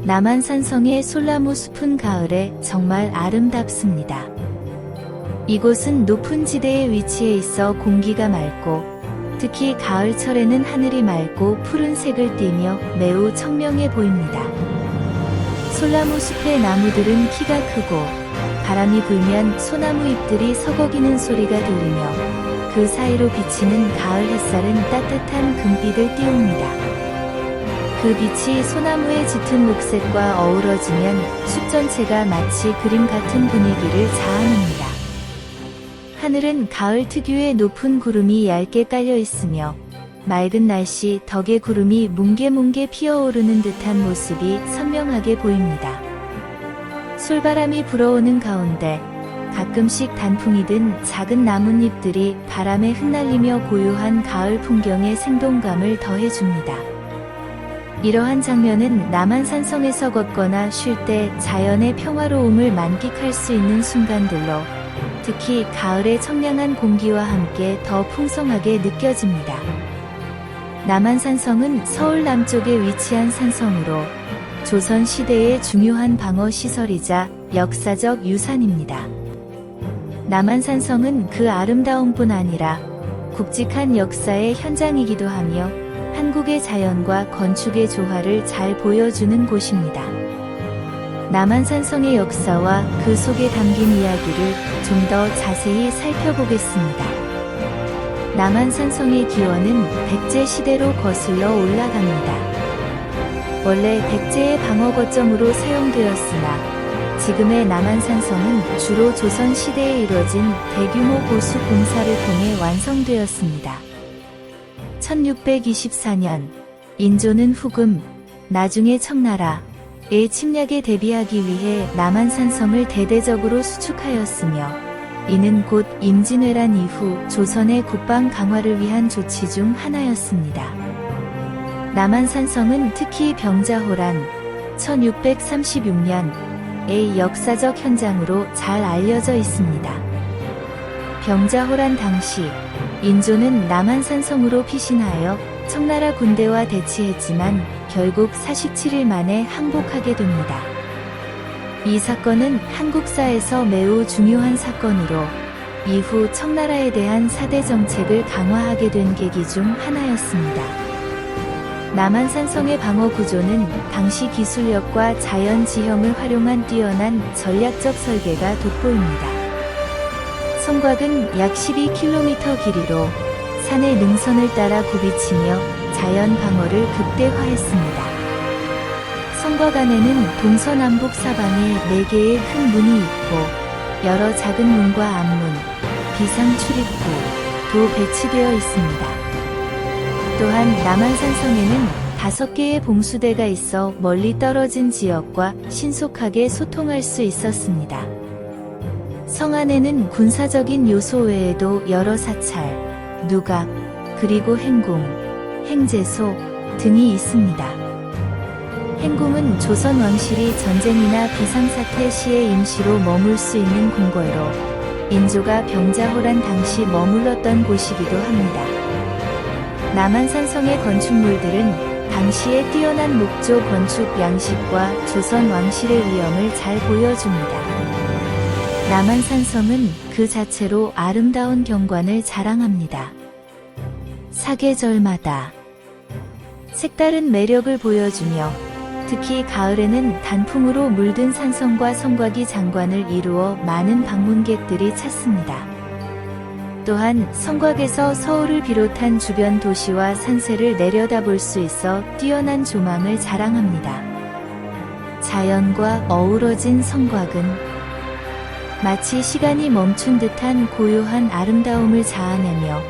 남한산성의 솔나무 숲은 가을에 정말 아름답습니다. 이곳은 높은 지대에 위치해 있어 공기가 맑고 특히 가을철에는 하늘이 맑고 푸른색을 띠며 매우 청명해 보입니다. 솔나무 숲의 나무들은 키가 크고 바람이 불면 소나무 잎들이 서걱이는 소리가 들리며 그 사이로 비치는 가을 햇살은 따뜻한 금빛을 띄웁니다. 그 빛이 소나무의 짙은 녹색과 어우러지면 숲 전체가 마치 그림 같은 분위기를 자아냅니다. 하늘은 가을 특유의 높은 구름이 얇게 깔려 있으며 맑은 날씨 덕에 구름이 뭉게뭉게 피어오르는 듯한 모습이 선명하게 보입니다. 솔바람이 불어오는 가운데 가끔씩 단풍이 든 작은 나뭇잎들이 바람에 흩날리며 고요한 가을 풍경에 생동감을 더해줍니다. 이러한 장면은 남한산성에서 걷거나 쉴 때 자연의 평화로움을 만끽할 수 있는 순간들로 특히 가을의 청량한 공기와 함께 더 풍성하게 느껴집니다. 남한산성은 서울 남쪽에 위치한 산성으로 조선시대의 중요한 방어시설이자 역사적 유산입니다. 남한산성은 그 아름다움뿐 아니라 굵직한 역사의 현장이기도 하며 한국의 자연과 건축의 조화를 잘 보여주는 곳입니다. 남한산성의 역사와 그 속에 담긴 이야기를 좀 더 자세히 살펴보겠습니다. 남한산성의 기원은 백제 시대로 거슬러 올라갑니다. 원래 백제의 방어 거점으로 사용되었으나 지금의 남한산성은 주로 조선 시대에 이뤄진 대규모 보수 공사를 통해 완성되었습니다. 1624년 인조는 후금, 나중에 청나라의 침략에 대비하기 위해 남한산성을 대대적으로 수축하였으며 이는 곧 임진왜란 이후 조선의 국방 강화를 위한 조치 중 하나였습니다. 남한산성은 특히 병자호란 1636년의 역사적 현장으로 잘 알려져 있습니다. 병자호란 당시 인조는 남한산성으로 피신하여 청나라 군대와 대치했지만 결국 47일 만에 항복하게 됩니다. 이 사건은 한국사에서 매우 중요한 사건으로 이후 청나라에 대한 사대 정책을 강화하게 된 계기 중 하나였습니다. 남한산성의 방어 구조는 당시 기술력과 자연 지형을 활용한 뛰어난 전략적 설계가 돋보입니다. 성곽은 약 12km 길이로 산의 능선을 따라 굽이치며 자연 방어를 극대화했습니다. 성곽 안에는 동서남북 사방에 4개의 큰 문이 있고 여러 작은 문과 앞문, 비상 출입구도 배치되어 있습니다. 또한 남한산성에는 5개의 봉수대가 있어 멀리 떨어진 지역과 신속하게 소통할 수 있었습니다. 성 안에는 군사적인 요소 외에도 여러 사찰, 누각, 그리고 행궁, 행제소 등이 있습니다. 행궁은 조선 왕실이 전쟁이나 비상사태 시에 임시로 머물 수 있는 궁궐로 인조가 병자호란 당시 머물렀던 곳이기도 합니다. 남한산성의 건축물들은 당시의 뛰어난 목조 건축 양식과 조선 왕실의 위엄을 잘 보여줍니다. 남한산성은 그 자체로 아름다운 경관을 자랑합니다. 사계절마다 색다른 매력을 보여주며 특히 가을에는 단풍으로 물든 산성과 성곽이 장관을 이루어 많은 방문객들이 찾습니다. 또한 성곽에서 서울을 비롯한 주변 도시와 산세를 내려다볼 수 있어 뛰어난 조망을 자랑합니다. 자연과 어우러진 성곽은 마치 시간이 멈춘 듯한 고요한 아름다움을 자아내며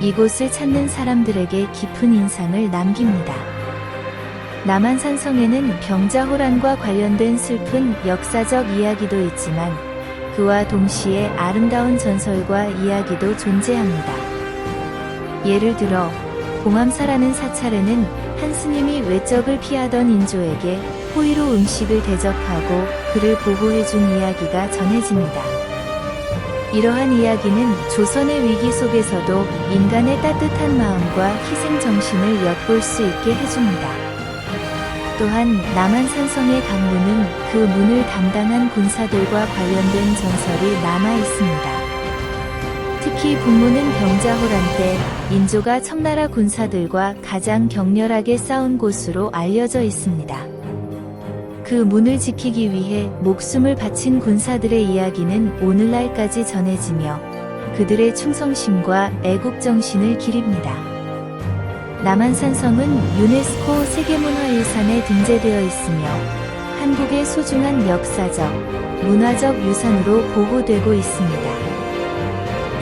이곳을 찾는 사람들에게 깊은 인상을 남깁니다. 남한산성에는 병자호란과 관련된 슬픈 역사적 이야기도 있지만 그와 동시에 아름다운 전설과 이야기도 존재합니다. 예를 들어 봉암사라는 사찰에는 한 스님이 외적을 피하던 인조에게 호의로 음식을 대접하고 그를 보호해준 이야기가 전해집니다. 이러한 이야기는 조선의 위기 속에서도 인간의 따뜻한 마음과 희생정신을 엿볼 수 있게 해줍니다. 또한 남한산성의 강문은 그 문을 담당한 군사들과 관련된 전설이 남아 있습니다. 특히 북문은 병자호란 때 인조가 청나라 군사들과 가장 격렬하게 싸운 곳으로 알려져 있습니다. 그 문을 지키기 위해 목숨을 바친 군사들의 이야기는 오늘날까지 전해지며 그들의 충성심과 애국정신을 기립니다. 남한산성은 유네스코 세계문화유산에 등재되어 있으며 한국의 소중한 역사적, 문화적 유산으로 보호되고 있습니다.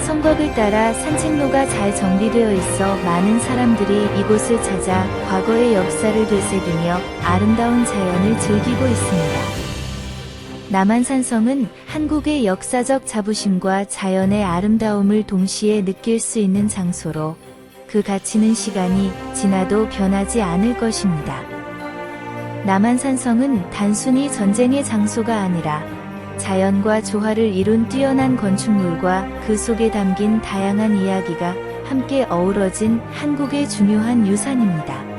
성곽을 따라 산책로가 잘 정비되어 있어 많은 사람들이 이곳을 찾아 과거의 역사를 되새기며 아름다운 자연을 즐기고 있습니다. 남한산성은 한국의 역사적 자부심과 자연의 아름다움을 동시에 느낄 수 있는 장소로 그 가치는 시간이 지나도 변하지 않을 것입니다. 남한산성은 단순히 전쟁의 장소가 아니라 자연과 조화를 이룬 뛰어난 건축물과 그 속에 담긴 다양한 이야기가 함께 어우러진 한국의 중요한 유산입니다.